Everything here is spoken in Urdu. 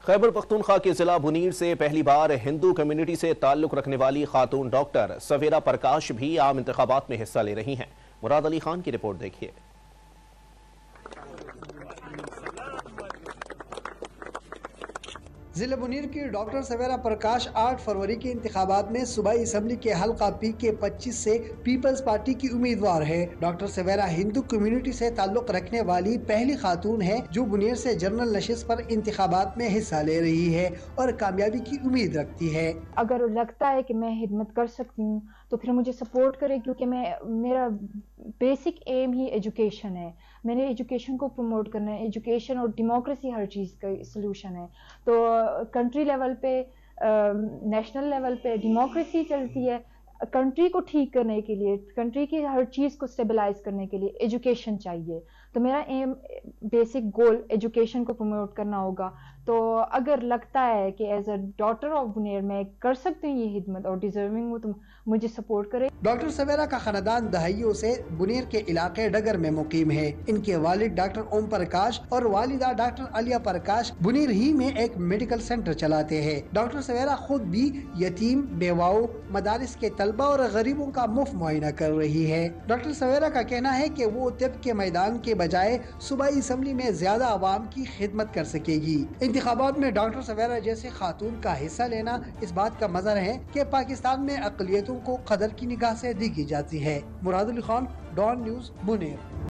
خیبر پختونخوا کے ضلع بنیر سے پہلی بار ہندو کمیونٹی سے تعلق رکھنے والی خاتون ڈاکٹر سویرا پرکاش بھی عام انتخابات میں حصہ لے رہی ہیں۔ مراد علی خان کی رپورٹ دیکھیے۔ ضلع بنیر کی ڈاکٹر سویرا پرکاش 8 فروری کے انتخابات میں صوبائی اسمبلی کے حلقہ پی کے 25 سے پیپلز پارٹی کی امیدوار ہے۔ ڈاکٹر سویرا ہندو کمیونٹی سے تعلق رکھنے والی پہلی خاتون ہے جو بنیر سے جنرل نشست پر انتخابات میں حصہ لے رہی ہے اور کامیابی کی امید رکھتی ہے۔ اگر لگتا ہے کہ میں خدمت کر سکتی ہوں تو پھر مجھے سپورٹ کرے، کیونکہ میرا بیسک ایم ہی ایجوکیشن ہے۔ میں نے ایجوکیشن کو پروموٹ کرنا ہے۔ ایجوکیشن اور ڈیموکریسی ہر چیز کا سلوشن ہے۔ تو کنٹری لیول پہ، نیشنل لیول پہ ڈیموکریسی چلتی ہے۔ کنٹری کو ٹھیک کرنے کے لیے، کنٹری کی ہر چیز کو سٹیبلائز کرنے کے لیے ایجوکیشن چاہیے۔ تو میرا ایم، بیسک گول ایجوکیشن کو پروموٹ کرنا ہوگا۔ تو اگر لگتا ہے کہ ایز اے ڈاٹر آف بنیر میں کر سکتی ہوں یہ خدمت اور ڈیزرونگ ہوں، تو مجھے سپورٹ کرے۔ ڈاکٹر سویرا کا خاندان دہائیوں سے بنیر کے علاقے ڈگر میں مقیم ہے۔ ان کے والد ڈاکٹر اوم پرکاش اور والدہ ڈاکٹر علیہ پرکاش بنیر ہی میں ایک میڈیکل سینٹر چلاتے ہیں۔ ڈاکٹر سویرا خود بھی یتیم، بیواؤں، مدارس کے طلبہ اور غریبوں کا مفت معائنہ کر رہی ہے۔ ڈاکٹر سویرا کا کہنا ہے کہ وہ طب کے میدان کے بجائے صوبائی اسمبلی میں زیادہ عوام کی خدمت کر سکے گی۔ انتخابات میں ڈاکٹر سویرا جیسے خاتون کا حصہ لینا اس بات کا مظہر ہے کہ پاکستان میں اقلیتوں کو قدر کی نگاہ سے دیکھی جاتی ہے۔ مراد علی خان، ڈان نیوز، بنیر۔